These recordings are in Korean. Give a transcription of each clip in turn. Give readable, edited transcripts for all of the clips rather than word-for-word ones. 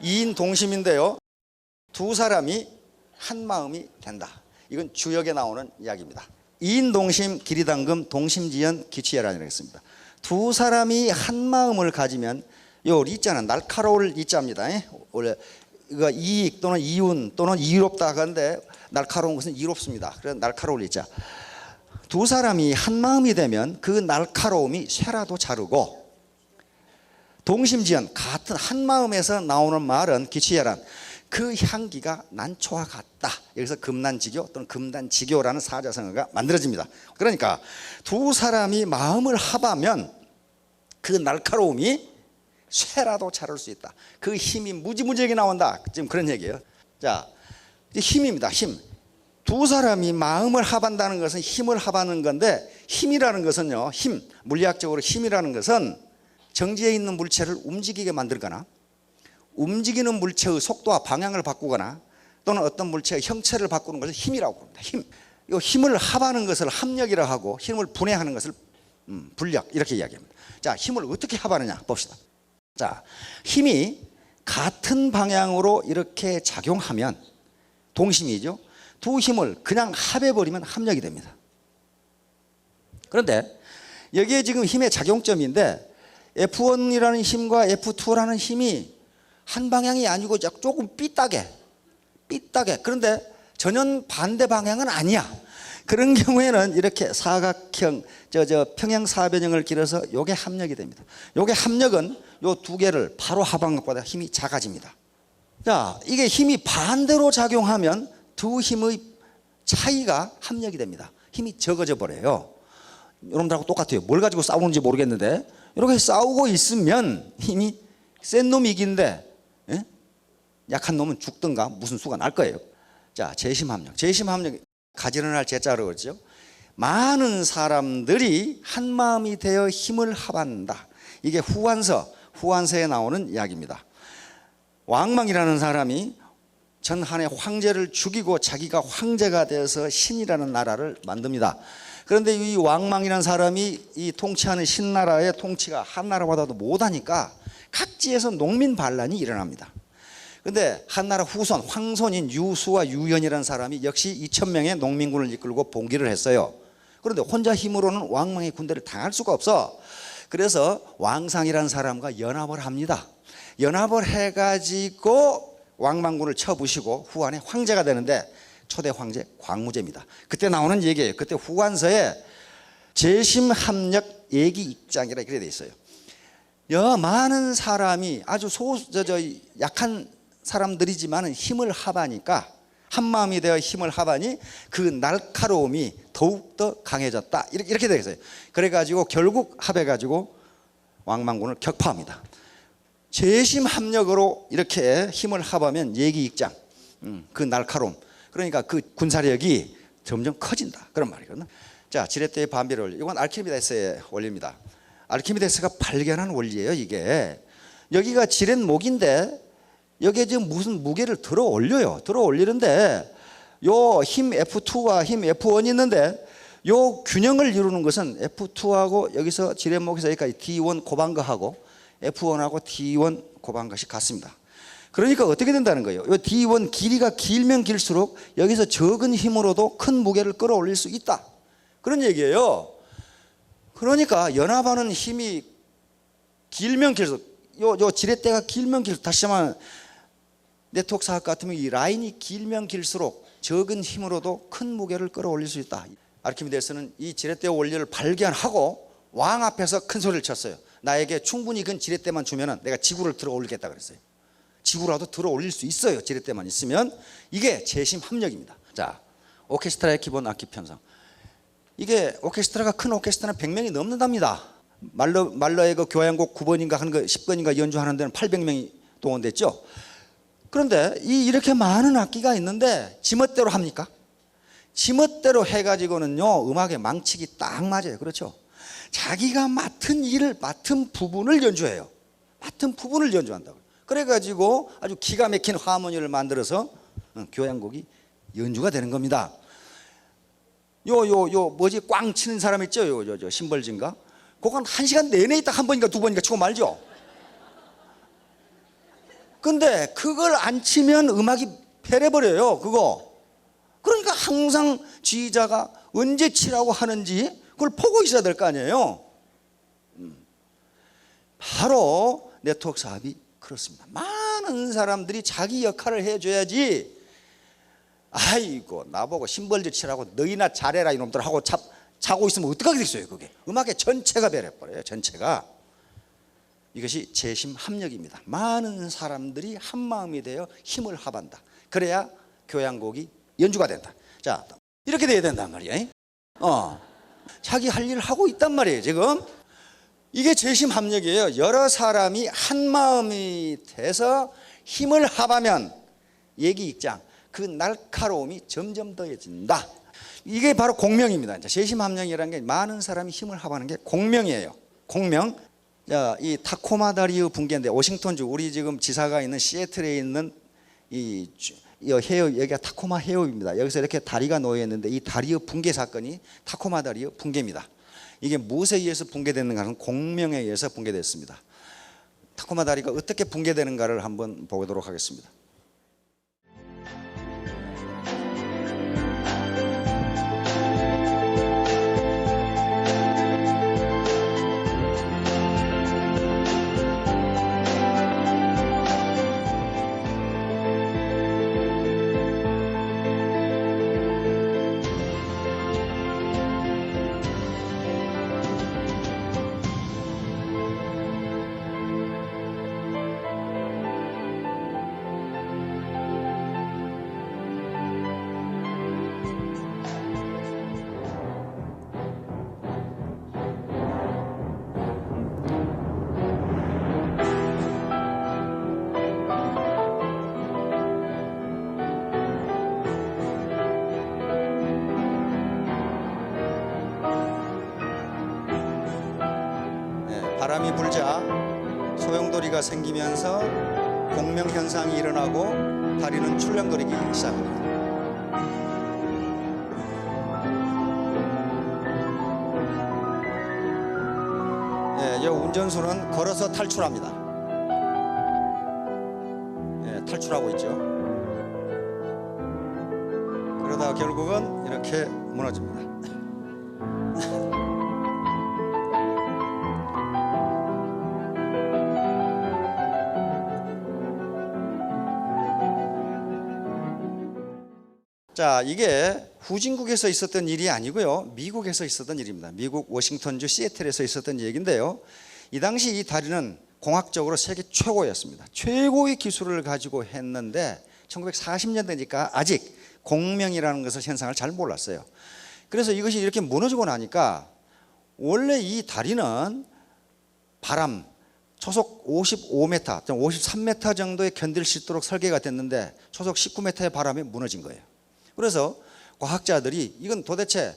이인 동심인데요, 두 사람이 한 마음이 된다. 이건 주역에 나오는 이야기입니다. 이인 동심 기리당금 동심지연 기취예라는 했습니다. 두 사람이 한 마음을 가지면 요 리자는 날카로울 리자입니다. 원래 이거 이익 또는 이윤 또는 이롭다 하는데 날카로운 것은 이롭습니다. 그래서 날카로울 리자. 두 사람이 한 마음이 되면 그 날카로움이 쇠라도 자르고, 동심지연 같은 한 마음에서 나오는 말은 기취예란 그 향기가 난초와 같다. 여기서 금난지교 또는 금단지교라는 사자성어가 만들어집니다. 그러니까 두 사람이 마음을 합하면 그 날카로움이 쇠라도 자를 수 있다. 그 힘이 무지무지하게 나온다. 지금 그런 얘기예요. 자, 힘입니다. 힘. 두 사람이 마음을 합한다는 것은 힘을 합하는 건데, 힘이라는 것은요, 힘, 물리학적으로 힘이라는 것은 정지해 있는 물체를 움직이게 만들거나 움직이는 물체의 속도와 방향을 바꾸거나 또는 어떤 물체의 형체를 바꾸는 것을 힘이라고 합니다. 힘. 이 힘을 합하는 것을 합력이라 하고 힘을 분해하는 것을 분력 이렇게 이야기합니다. 자, 힘을 어떻게 합하느냐 봅시다. 자, 힘이 같은 방향으로 이렇게 작용하면 동심이죠. 두 힘을 그냥 합해버리면 합력이 됩니다. 그런데 여기에 지금 힘의 작용점인데, F1이라는 힘과 F2라는 힘이 한 방향이 아니고 조금 삐딱해. 그런데 전혀 반대 방향은 아니야. 그런 경우에는 이렇게 사각형, 평행사변형을 길어서 요게 합력이 됩니다. 요게 합력은 요 두 개를 바로 합한 것보다 힘이 작아집니다. 자, 이게 힘이 반대로 작용하면 두 힘의 차이가 합력이 됩니다. 힘이 적어져 버려요. 여러분들하고 똑같아요. 뭘 가지고 싸우는지 모르겠는데 이렇게 싸우고 있으면 힘이 센 놈이 이긴데 약한 놈은 죽든가 무슨 수가 날 거예요. 자, 재심합력. 재심합력, 가지런할 제자로 그러죠. 많은 사람들이 한 마음이 되어 힘을 합한다. 이게 후한서에 나오는 이야기입니다. 왕망이라는 사람이 전한의 황제를 죽이고 자기가 황제가 되어서 신이라는 나라를 만듭니다. 그런데 이 왕망이라는 사람이 이 통치하는 신나라의 통치가 한나라보다도 못하니까 각지에서 농민 반란이 일어납니다. 그런데 한나라 후손 황손인 유수와 유연이라는 사람이 역시 2,000명의 농민군을 이끌고 봉기를 했어요. 그런데 혼자 힘으로는 왕망의 군대를 당할 수가 없어. 그래서 왕상이라는 사람과 연합을 합니다. 연합을 해가지고 왕망군을 쳐부시고 후한의 황제가 되는데 초대 황제 광무제입니다. 그때 나오는 얘기예요. 그때 후한서에 재심합력 예기익장이라 이렇게 되어 있어요. 많은 사람이 아주 약한 사람들이지만 힘을 합하니까, 한 마음이 되어 힘을 합하니 그 날카로움이 더욱더 강해졌다. 이렇게 되어 있어요. 그래가지고 결국 합해가지고 왕망군을 격파합니다. 재심합력으로 이렇게 힘을 합하면 예기익장, 그 날카로움, 그러니까 그 군사력이 점점 커진다, 그런 말이거든요. 자, 지렛대의 반비례 원리, 이건 알키미데스의 원리입니다. 알키미데스가 발견한 원리예요. 이게 여기가 지렛목인데 여기에 지금 무슨 무게를 들어 올려요. 들어 올리는데 요 힘 F2와 힘 F1이 있는데 요 균형을 이루는 것은 F2하고 여기서 지렛목에서 여기까지 D1 고반거하고 F1하고 D1 고반것이 같습니다. 그러니까 어떻게 된다는 거예요? 이 D1 길이가 길면 길수록 여기서 적은 힘으로도 큰 무게를 끌어올릴 수 있다, 그런 얘기예요. 그러니까 연합하는 힘이 길면 길수록, 요 지렛대가 길면 길수록, 다시 말하면 네트워크 사학 같으면 이 라인이 길면 길수록 적은 힘으로도 큰 무게를 끌어올릴 수 있다. 아르키미데스는 이 지렛대 원리를 발견하고 왕 앞에서 큰 소리를 쳤어요. 나에게 충분히 큰 지렛대만 주면은 내가 지구를 들어 올리겠다 그랬어요. 지구라도 들어 올릴 수 있어요. 지렛대만 있으면. 이게 재심합력입니다. 자, 오케스트라의 기본 악기 편성. 이게 오케스트라가, 큰 오케스트라는 100명이 넘는답니다. 말러의 그 교향곡 9번인가 한 거 10번인가 연주하는 데는 800명이 동원됐죠. 그런데 이렇게 많은 악기가 있는데 지멋대로 합니까? 지멋대로 해가지고는요, 음악의 망치기 딱 맞아요. 그렇죠? 자기가 맡은 일을, 맡은 부분을 연주해요. 맡은 부분을 연주한다고요. 그래가지고 아주 기가 막힌 하모니를 만들어서 교향곡이 연주가 되는 겁니다. 뭐지, 꽝 치는 사람 있죠? 심벌진가? 그건 1시간 내내 있다 한 번인가 두 번인가 치고 말죠. 근데 그걸 안 치면 음악이 패려버려요. 그거. 그러니까 항상 지휘자가 언제 치라고 하는지 그걸 보고 있어야 될 거 아니에요. 바로 네트워크 사업이 그렇습니다. 많은 사람들이 자기 역할을 해줘야지. 아이고 나보고 심벌지 치라고 너희나 잘해라 이놈들 하고 자고 있으면 어떡하게 됐어요. 그게 음악의 전체가 배려버려요. 전체가. 이것이 재심 합력입니다. 많은 사람들이 한 마음이 되어 힘을 합한다. 그래야 교향곡이 연주가 된다. 자, 이렇게 돼야 된단 말이에요. 자기 할 일을 하고 있단 말이에요. 지금 이게 재심 합력이에요. 여러 사람이 한 마음이 돼서 힘을 합하면 예기익장, 그 날카로움이 점점 더해진다. 이게 바로 공명입니다. 재심 합력이라는 게 많은 사람이 힘을 합하는 게 공명이에요. 공명. 이 타코마 다리의 붕괴인데, 워싱턴주 우리 지금 지사가 있는 시애틀에 있는 이 해협, 여기가 타코마 해협입니다. 여기서 이렇게 다리가 놓여 있는데 이 다리의 붕괴 사건이 타코마 다리의 붕괴입니다. 이게 무엇에 의해서 붕괴되는가는 공명에 의해서 붕괴됐습니다. 타코마 다리가 어떻게 붕괴되는가를 한번 보도록 하겠습니다. 바람이 불자 소용돌이가 생기면서 공명현상이 일어나고 다리는 출렁거리기 시작합니다. 이 운전수는 걸어서 탈출합니다. 탈출하고 있죠. 그러다 결국은 이렇게 무너집니다. 자, 이게 후진국에서 있었던 일이 아니고요, 미국에서 있었던 일입니다. 미국 워싱턴주 시애틀에서 있었던 얘기인데요, 이 당시 이 다리는 공학적으로 세계 최고였습니다. 최고의 기술을 가지고 했는데 1940년대니까 아직 공명이라는 것을 현상을 잘 몰랐어요. 그래서 이것이 이렇게 무너지고 나니까 원래 이 다리는 바람 초속 55m, 53m 정도에 견딜 수 있도록 설계가 됐는데 초속 19m의 바람에 무너진 거예요. 그래서 과학자들이 이건 도대체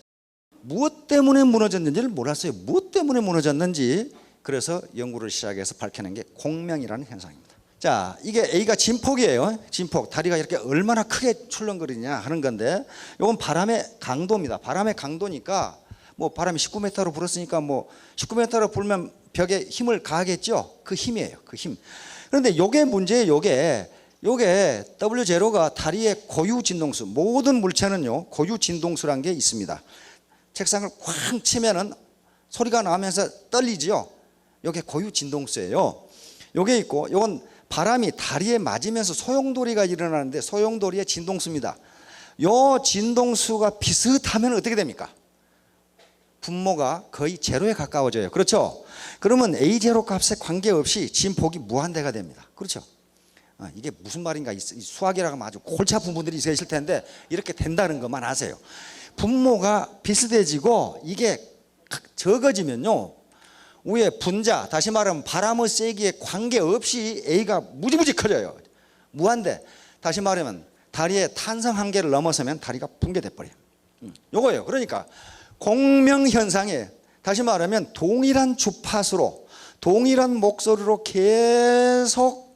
무엇 때문에 무너졌는지를 몰랐어요. 무엇 때문에 무너졌는지. 그래서 연구를 시작해서 밝혀낸 게 공명이라는 현상입니다. 자, 이게 A가 진폭이에요. 진폭. 다리가 이렇게 얼마나 크게 출렁거리냐 하는 건데, 이건 바람의 강도입니다. 바람의 강도니까 뭐 바람이 19m로 불었으니까 뭐 19m로 불면 벽에 힘을 가하겠죠. 그 힘이에요. 그 힘. 그런데 요게 문제예요. 요게 W0가 다리의 고유 진동수. 모든 물체는요 고유 진동수란 게 있습니다. 책상을 쾅 치면은 소리가 나면서 떨리죠. 요게 고유 진동수예요. 요게 있고, 요건 바람이 다리에 맞으면서 소용돌이가 일어나는데 소용돌이의 진동수입니다. 요 진동수가 비슷하면 어떻게 됩니까? 분모가 거의 제로에 가까워져요. 그렇죠? 그러면 A0 값에 관계없이 진폭이 무한대가 됩니다. 그렇죠? 이게 무슨 말인가, 수학이라고 하면 아주 골치 아픈 분들이 있으실 텐데 이렇게 된다는 것만 아세요. 분모가 비슷해지고 이게 적어지면요, 위에 분자, 다시 말하면 바람의 세기에 관계없이 A가 무지무지 커져요. 무한대. 다시 말하면 다리의 탄성 한계를 넘어서면 다리가 붕괴돼 버려요. 요거예요. 그러니까 공명현상에, 다시 말하면 동일한 주파수로 동일한 목소리로 계속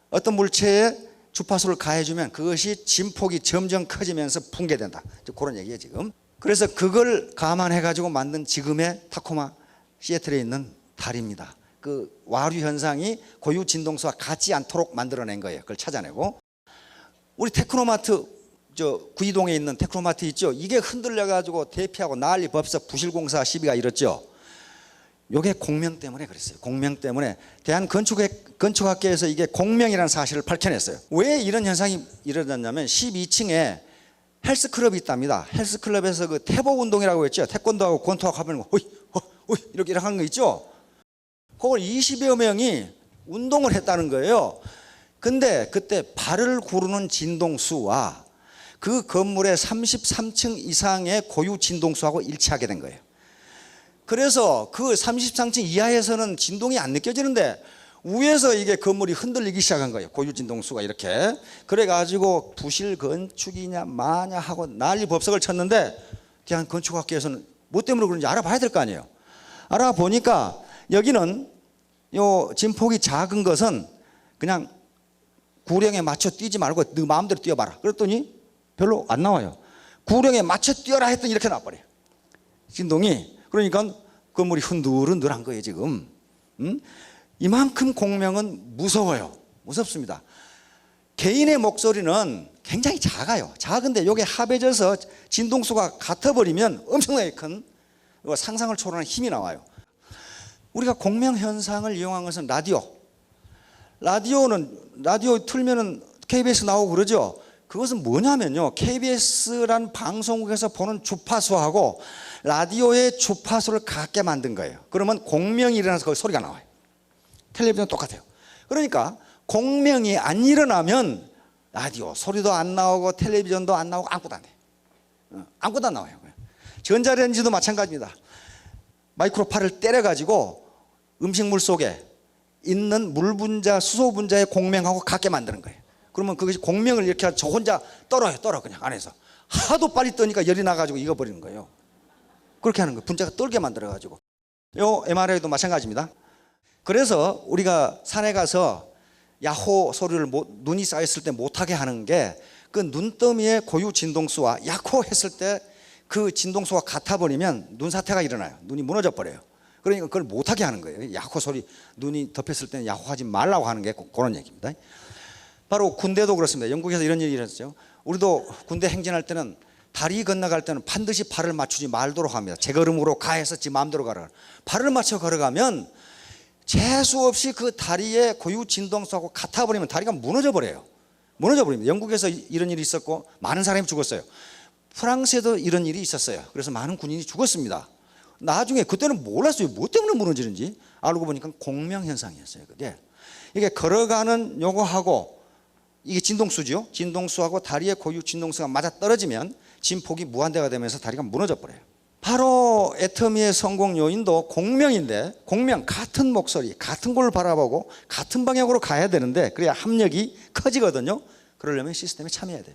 어떤 물체에 주파수를 가해주면 그것이 진폭이 점점 커지면서 붕괴된다. 그런 얘기예요 지금. 그래서 그걸 감안해 가지고 만든 지금의 타코마 시애틀에 있는 다리입니다. 그 와류 현상이 고유 진동수와 같지 않도록 만들어낸 거예요. 그걸 찾아내고, 우리 테크노마트 저 구이동에 있는 테크노마트 있죠. 이게 흔들려 가지고 대피하고 난리 법석 부실공사 시비가 일었죠. 요게 공명 때문에 그랬어요. 공명 때문에 대한건축학계에서 이게 공명이라는 사실을 밝혀냈어요. 왜 이런 현상이 일어났냐면 12층에 헬스클럽이 있답니다. 헬스클럽에서 그 태복 운동이라고 했죠. 태권도하고 권투하고 하면 호이 호이 이렇게 하는 거 있죠. 그걸 20여 명이 운동을 했다는 거예요. 근데 그때 발을 구르는 진동수와 그 건물의 33층 이상의 고유 진동수하고 일치하게 된 거예요. 그래서 그 33층 이하에서는 진동이 안 느껴지는데 위에서 이게 건물이 흔들리기 시작한 거예요. 고유 진동수가 이렇게. 그래가지고 부실 건축이냐 마냐 하고 난리 법석을 쳤는데 그냥 건축학계에서는 뭐 때문에 그런지 알아봐야 될 거 아니에요. 알아보니까 여기는 요 진폭이 작은 것은 그냥 구령에 맞춰 뛰지 말고 너 마음대로 뛰어봐라. 그랬더니 별로 안 나와요. 구령에 맞춰 뛰어라 했더니 이렇게 나와버려요. 진동이. 그러니까 건물이 흔들흔들한 거예요 지금. 이만큼 공명은 무서워요. 무섭습니다. 개인의 목소리는 굉장히 작아요. 작은데 이게 합해져서 진동수가 같아버리면 엄청나게 큰 상상을 초월하는 힘이 나와요. 우리가 공명 현상을 이용한 것은 라디오 틀면은 KBS 나오고 그러죠. 그것은 뭐냐면요, KBS란 방송국에서 보는 주파수하고 라디오의 주파수를 같게 만든 거예요. 그러면 공명이 일어나서 거기 소리가 나와요. 텔레비전 똑같아요. 그러니까 공명이 안 일어나면 라디오 소리도 안 나오고 텔레비전도 안 나오고 아무것도 안 돼요. 아무것도 안 나와요. 전자레인지도 마찬가지입니다. 마이크로파를 때려가지고 음식물 속에 있는 물 분자, 수소 분자의 공명하고 같게 만드는 거예요. 그러면 그것이 공명을 이렇게 저 혼자 떨어 그냥 안에서. 하도 빨리 떠니까 열이 나가지고 익어버리는 거예요. 그렇게 하는 거예요. 분자가 떨게 만들어가지고. 요 MRI도 마찬가지입니다. 그래서 우리가 산에 가서 야호 소리를 눈이 쌓였을 때 못하게 하는 게 그 눈더미의 고유 진동수와 야호 했을 때 그 진동수가 같아버리면 눈사태가 일어나요. 눈이 무너져 버려요. 그러니까 그걸 못하게 하는 거예요. 야호 소리, 눈이 덮였을 때는 야호 하지 말라고 하는 게 그런 얘기입니다. 바로 군대도 그렇습니다. 영국에서 이런 일이 일어났죠. 우리도 군대 행진할 때는 다리 건너갈 때는 반드시 발을 맞추지 말도록 합니다. 제 걸음으로 가해서 지 마음대로 가라. 발을 맞춰 걸어가면 재수 없이 그 다리의 고유 진동수하고 같아버리면 다리가 무너져 버려요. 무너져 버립니다. 영국에서 이런 일이 있었고 많은 사람이 죽었어요. 프랑스에도 이런 일이 있었어요. 그래서 많은 군인이 죽었습니다. 나중에 그때는 몰랐어요. 뭐 때문에 무너지는지. 알고 보니까 공명 현상이었어요. 그게 이게 걸어가는 요거하고 이게 진동수죠. 진동수하고 다리의 고유 진동수가 맞아 떨어지면 진폭이 무한대가 되면서 다리가 무너져 버려요. 바로 애터미의 성공 요인도 공명인데, 공명 같은 목소리, 같은 곳을 바라보고 같은 방향으로 가야 되는데 그래야 합력이 커지거든요. 그러려면 시스템에 참여해야 돼요.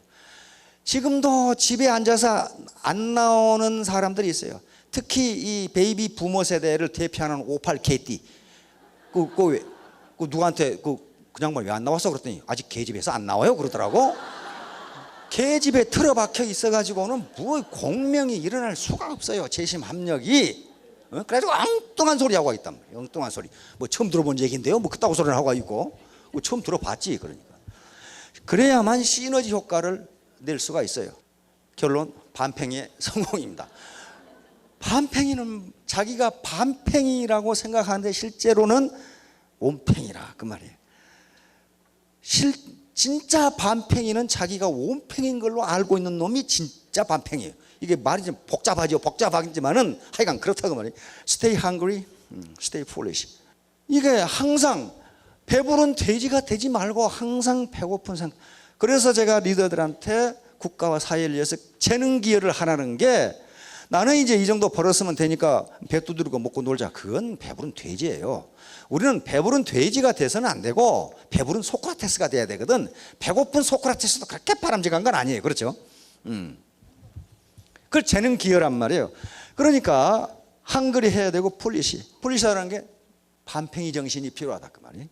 지금도 집에 앉아서 안 나오는 사람들이 있어요. 특히 이 베이비 부모 세대를 대표하는 58KT. 그 누구한테 그냥 왜 안 나왔어? 그랬더니 아직 계집에서 안 나와요 그러더라고. 계집에 틀어박혀 있어가지고는 뭐 공명이 일어날 수가 없어요. 재심 합력이. 그래가지고 엉뚱한 소리 하고 있단 말이에요. 엉뚱한 소리. 뭐 처음 들어본 얘기인데요. 뭐 그따구 소리를 하고 있고. 뭐 처음 들어봤지. 그러니까. 그래야만 시너지 효과를 낼 수가 있어요. 결론, 반팽이의 성공입니다. 반팽이는 자기가 반팽이라고 생각하는데 실제로는 온팽이라 그 말이에요. 진짜 반팽이는 자기가 온팽인 걸로 알고 있는 놈이 진짜 반팽이에요. 이게 말이 좀 복잡하지만은 하여간 그렇다고 말이에요. Stay hungry, stay foolish. 이게 항상 배부른 돼지가 되지 말고 항상 배고픈 상. 그래서 제가 리더들한테 국가와 사회를 위해서 재능 기여를 하라는 게, 나는 이제 이 정도 벌었으면 되니까 배 두드리고 먹고 놀자. 그건 배부른 돼지예요. 우리는 배부른 돼지가 돼서는 안 되고 배부른 소크라테스가 돼야 되거든. 배고픈 소크라테스도 그렇게 바람직한 건 아니에요. 그렇죠? 그걸 재능 기여란 말이에요. 그러니까 한글이 해야 되고 폴리시라는 게 반팽이 정신이 필요하다 그 말이에요.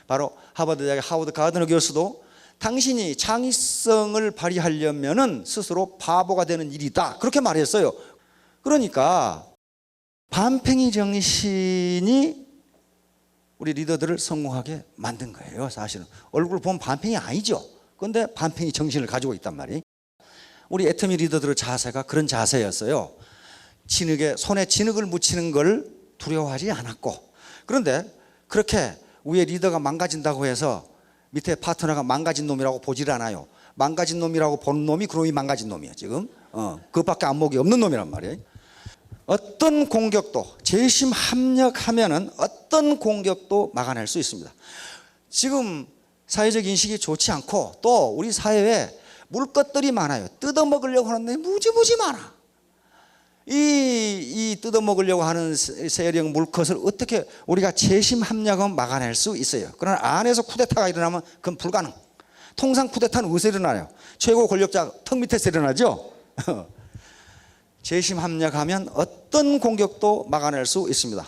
바로 하버드 대학의 하워드 가드너 교수도 당신이 창의성을 발휘하려면은 스스로 바보가 되는 일이다 그렇게 말했어요. 그러니까 반팽이 정신이 우리 리더들을 성공하게 만든 거예요. 사실은 얼굴 보면 반평이 아니죠. 그런데 반평이 정신을 가지고 있단 말이에요. 우리 애터미 리더들의 자세가 그런 자세였어요. 진흙에 손에 진흙을 묻히는 걸 두려워하지 않았고, 그런데 그렇게 위에 리더가 망가진다고 해서 밑에 파트너가 망가진 놈이라고 보질 않아요. 망가진 놈이라고 보는 놈이 그놈이 망가진 놈이에요. 지금 그것밖에 안목이 없는 놈이란 말이에요. 어떤 공격도 재심 합력하면은 어떤 공격도 막아낼 수 있습니다. 지금 사회적 인식이 좋지 않고 또 우리 사회에 물 것들이 많아요. 뜯어먹으려고 하는데 무지무지 많아. 이 뜯어먹으려고 하는 세력 물것을 어떻게 우리가 재심 합력하면 막아낼 수 있어요. 그러나 안에서 쿠데타가 일어나면 그건 불가능. 통상 쿠데타는 어디서 일어나요? 최고 권력자 턱 밑에서 일어나죠. 재심 합력하면 어떤 공격도 막아낼 수 있습니다.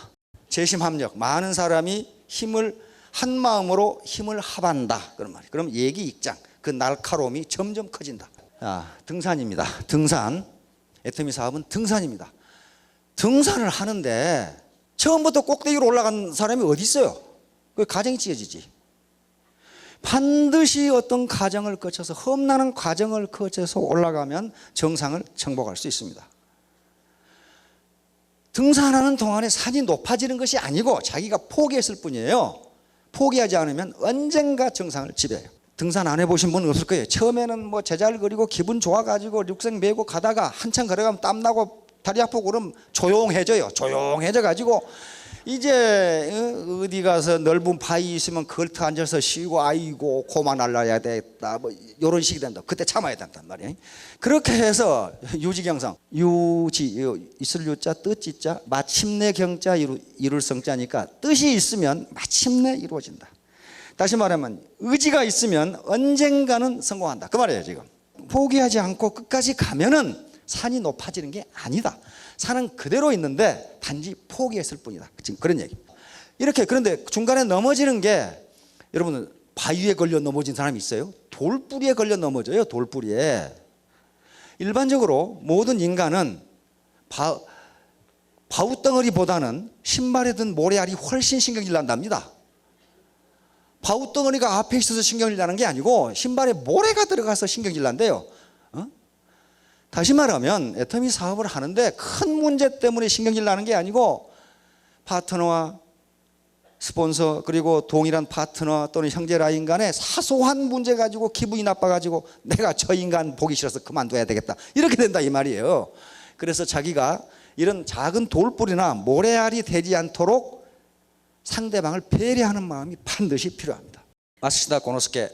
재심 합력, 많은 사람이 힘을 한 마음으로 힘을 합한다 그런 말이에요. 그럼 예기익장, 그 날카로움이 점점 커진다. 등산입니다. 등산, 애터미 사업은 등산입니다. 등산을 하는데 처음부터 꼭대기로 올라간 사람이 어디 있어요? 그 가정이 찢어지지. 반드시 어떤 과정을 거쳐서, 험난한 과정을 거쳐서 올라가면 정상을 정복할 수 있습니다. 등산하는 동안에 산이 높아지는 것이 아니고 자기가 포기했을 뿐이에요. 포기하지 않으면 언젠가 정상을 지배해요. 등산 안 해보신 분은 없을 거예요. 처음에는 뭐 제자를 그리고 기분 좋아가지고 륙색 메고 가다가 한참 걸어가면 땀나고 다리 아프고 그러면 조용해져요. 조용해져가지고 이제 어디 가서 넓은 바위 있으면 걸터 앉아서 쉬고 아이고 고만 날라야 되겠다 뭐 이런 식이 된다. 그때 참아야 된단 말이에요. 그렇게 해서 유지경상, 유지 있을 유자 뜻지자 마침내 경자 이룰 성자니까 뜻이 있으면 마침내 이루어진다. 다시 말하면 의지가 있으면 언젠가는 성공한다 그 말이에요. 지금 포기하지 않고 끝까지 가면은 산이 높아지는 게 아니다. 산은 그대로 있는데 단지 포기했을 뿐이다. 지금 그런 얘기. 이렇게 그런데 중간에 넘어지는 게 여러분 바위에 걸려 넘어진 사람이 있어요? 돌뿌리에 걸려 넘어져요. 돌뿌리에. 일반적으로 모든 인간은 바우덩어리보다는 신발에 든 모래알이 훨씬 신경질 난답니다. 바우덩어리가 앞에 있어서 신경질 나는 게 아니고 신발에 모래가 들어가서 신경질 난대요. 다시 말하면 애터미 사업을 하는데 큰 문제 때문에 신경질 나는 게 아니고 파트너와 스폰서 그리고 동일한 파트너 또는 형제 라인 간에 사소한 문제 가지고 기분이 나빠가지고 내가 저 인간 보기 싫어서 그만둬야 되겠다 이렇게 된다 이 말이에요. 그래서 자기가 이런 작은 돌뿌리나 모래알이 되지 않도록 상대방을 배려하는 마음이 반드시 필요합니다. 마시다 고노스케,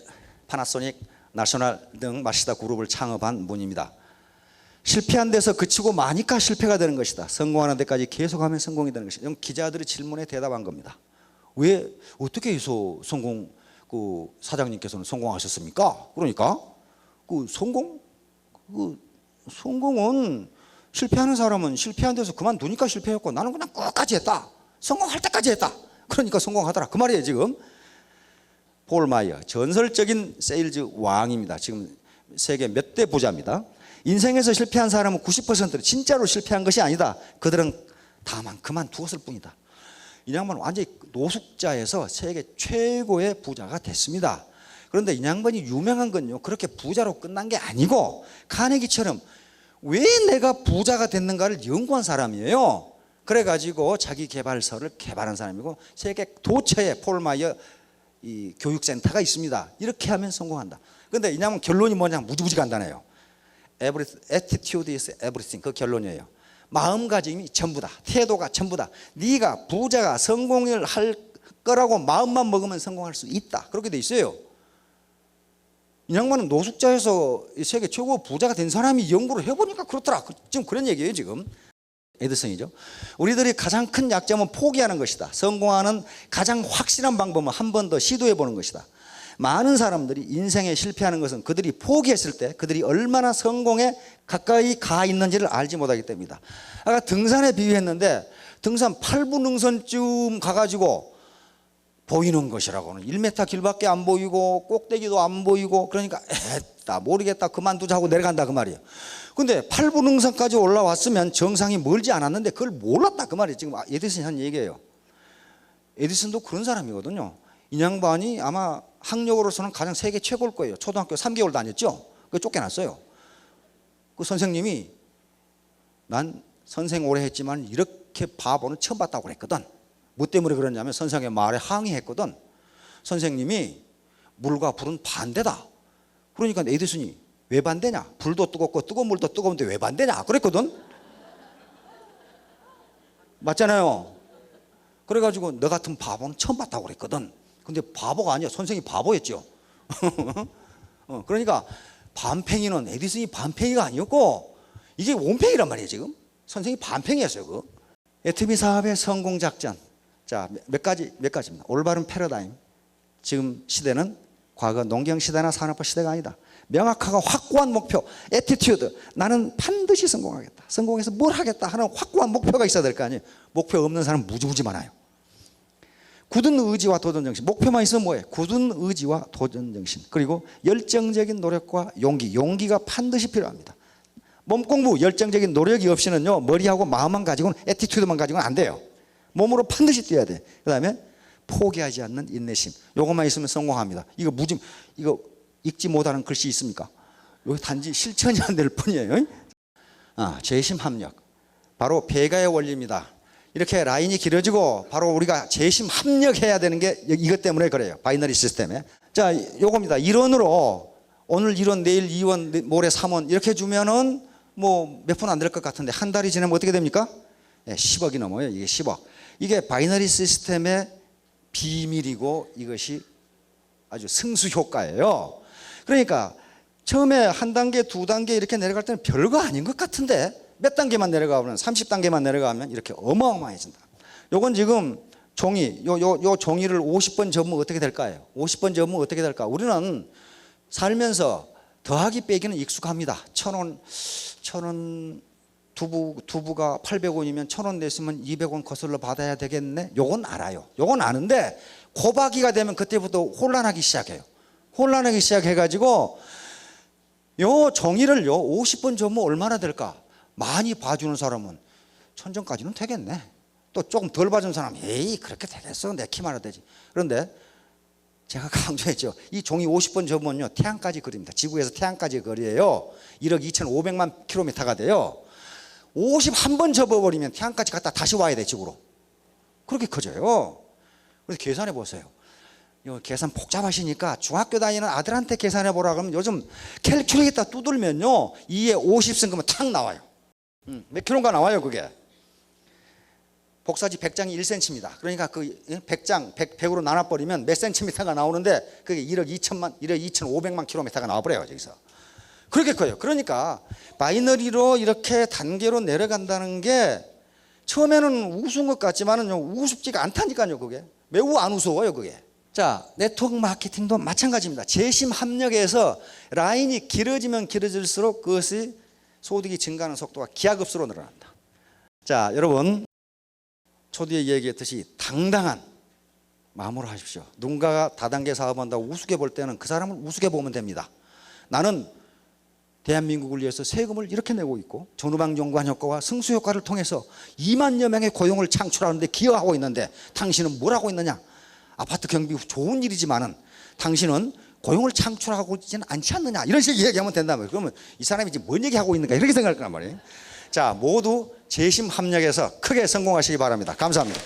파나소닉, 나셔널 등 마시다 그룹을 창업한 분입니다. 실패한 데서 그치고 마니까 실패가 되는 것이다. 성공하는 데까지 계속하면 성공이 되는 것이다. 이건 기자들의 질문에 대답한 겁니다. 왜 어떻게 해서 사장님께서는 성공하셨습니까? 그러니까 성공은 실패하는 사람은 실패한 데서 그만두니까 실패했고 나는 그냥 끝까지 했다. 성공할 때까지 했다. 그러니까 성공하더라 그 말이에요. 지금 폴 마이어 전설적인 세일즈 왕입니다. 지금 세계 몇 대 부자입니다. 인생에서 실패한 사람은 90%는 진짜로 실패한 것이 아니다. 그들은 다만 그만두었을 뿐이다. 이 양반은 완전히 노숙자에서 세계 최고의 부자가 됐습니다. 그런데 이 양반이 유명한 건요 그렇게 부자로 끝난 게 아니고 카네기처럼 왜 내가 부자가 됐는가를 연구한 사람이에요. 그래가지고 자기 개발서를 개발한 사람이고 세계 도처에 폴 마이어 이 교육센터가 있습니다. 이렇게 하면 성공한다. 그런데 이 양반 결론이 뭐냐 무지무지 간단해요. Attitude is everything. 그 결론이에요. 마음가짐이 전부다. 태도가 전부다. 네가 부자가 성공을 할 거라고 마음만 먹으면 성공할 수 있다. 그렇게 돼 있어요. 이 양반은 노숙자에서 세계 최고 부자가 된 사람이 연구를 해보니까 그렇더라. 지금 그런 얘기예요. 지금 에디슨이죠. 우리들이 가장 큰 약점은 포기하는 것이다. 성공하는 가장 확실한 방법은 한 번 더 시도해 보는 것이다. 많은 사람들이 인생에 실패하는 것은 그들이 포기했을 때 그들이 얼마나 성공에 가까이 가 있는지를 알지 못하기 때문이다. 아까 등산에 비유했는데 등산 8분 능선쯤 가가지고 보이는 것이라고는 1m 길밖에 안 보이고 꼭대기도 안 보이고 그러니까 에따 모르겠다 그만두자고 내려간다 그 말이에요. 근데 8분 능선까지 올라왔으면 정상이 멀지 않았는데 그걸 몰랐다 그 말이에요. 지금 에디슨이 한 얘기예요. 에디슨도 그런 사람이거든요. 이 양반이 아마 학력으로서는 가장 세계 최고일 거예요. 초등학교 3개월 다녔죠. 그 쫓겨났어요. 그 선생님이 난 선생 오래 했지만 이렇게 바보는 처음 봤다고 그랬거든. 뭐 때문에 그러냐면 선생의 말에 항의했거든. 선생님이 물과 불은 반대다. 그러니까 에디슨이 왜 반대냐? 불도 뜨겁고 뜨거운 물도 뜨거운데 왜 반대냐? 그랬거든. 맞잖아요. 그래가지고 너 같은 바보는 처음 봤다고 그랬거든. 근데 바보가 아니야. 선생이 바보였죠. 그러니까 반팽이는 에디슨이 반팽이가 아니었고 이게 온팽이란 말이에요. 지금 선생이 반팽이였어요. 그 애터미 사업의 성공 작전. 자, 몇 가지입니다. 올바른 패러다임. 지금 시대는 과거 농경 시대나 산업화 시대가 아니다. 명확하고 확고한 목표, 애티튜드. 나는 반드시 성공하겠다. 성공해서 뭘 하겠다 하는 확고한 목표가 있어야 될 거 아니에요. 목표 없는 사람은 무지무지 많아요. 굳은 의지와 도전 정신. 목표만 있으면 뭐예요? 굳은 의지와 도전 정신. 그리고 열정적인 노력과 용기. 용기가 반드시 필요합니다. 몸 공부, 열정적인 노력이 없이는요, 머리하고 마음만 가지고는, 애티튜드만 가지고는 안 돼요. 몸으로 반드시 뛰어야 돼. 그 다음에 포기하지 않는 인내심. 요것만 있으면 성공합니다. 이거 읽지 못하는 글씨 있습니까? 여기 단지 실천이 안 될 뿐이에요. 재심 합력. 바로 배가의 원리입니다. 이렇게 라인이 길어지고 바로 우리가 재심 합력해야 되는 게 이것 때문에 그래요. 바이너리 시스템에. 자, 요겁니다. 1원으로 오늘 1원, 내일 2원, 모레 3원 이렇게 주면은 뭐 몇 푼 안 될 것 같은데 한 달이 지나면 어떻게 됩니까? 10억이 넘어요. 이게 10억. 이게 바이너리 시스템의 비밀이고 이것이 아주 승수 효과예요. 그러니까 처음에 한 단계, 두 단계 이렇게 내려갈 때는 별거 아닌 것 같은데 몇 단계만 내려가면 30단계만 내려가면 이렇게 어마어마해진다. 요건 지금 종이, 요 종이를 50번 접으면 어떻게 될까요? 50번 접으면 어떻게 될까? 우리는 살면서 더하기 빼기는 익숙합니다. 1,000원 두부가 800원이면 1,000원 냈으면 200원 거슬러 받아야 되겠네. 요건 알아요. 요건 아는데 고박이가 되면 그때부터 혼란하기 시작해요. 혼란하기 시작해가지고 요 종이를요 50번 접으면 얼마나 될까? 많이 봐주는 사람은 1,000점까지는 되겠네. 또 조금 덜 봐준 사람은 에이 그렇게 되겠어. 내 키만 해도 되지. 그런데 제가 강조했죠. 이 종이 50번 접으면요 태양까지 거리입니다. 지구에서 태양까지 거리예요. 1억 2,500만 킬로미터가 돼요. 51번 접어버리면 태양까지 갔다 다시 와야 돼. 지구로. 그렇게 커져요. 그래서 계산해 보세요. 계산 복잡하시니까 중학교 다니는 아들한테 계산해 보라 그러면 요즘 캘큘레이터 두들면요 2에 50승 그러면 탁 나와요. 몇 킬로인가 나와요. 그게 복사지 100장이 1cm입니다. 그러니까 그 100장 100으로 나눠버리면 몇 센티미터가 나오는데 그게 1억 2,500만 킬로미터가 나와버려요. 여기서 그렇게 커요. 그러니까 바이너리로 이렇게 단계로 내려간다는 게 처음에는 우스운 것 같지만은 우습지가 않다니까요. 그게 매우 안 우스워요. 그게. 자, 네트워크 마케팅도 마찬가지입니다. 재심 합력에서 라인이 길어지면 길어질수록 그것이 소득이 증가하는 속도가 기하급수로 늘어난다. 자, 여러분 초기에 얘기했듯이 당당한 마음으로 하십시오. 누군가가 다단계 사업한다고 우습게 볼 때는 그 사람을 우습게 보면 됩니다. 나는 대한민국을 위해서 세금을 이렇게 내고 있고 전후방정관 효과와 승수 효과를 통해서 2만여 명의 고용을 창출하는데 기여하고 있는데 당신은 뭘 하고 있느냐? 아파트 경비 좋은 일이지만은 당신은 고용을 창출하고 있지는 않지 않느냐? 이런 식으로 얘기하면 된다면 그러면 이 사람이 지금 뭔 얘기하고 있는가 이렇게 생각할 거란 말이에요. 자, 모두 재심 합력해서 크게 성공하시기 바랍니다. 감사합니다.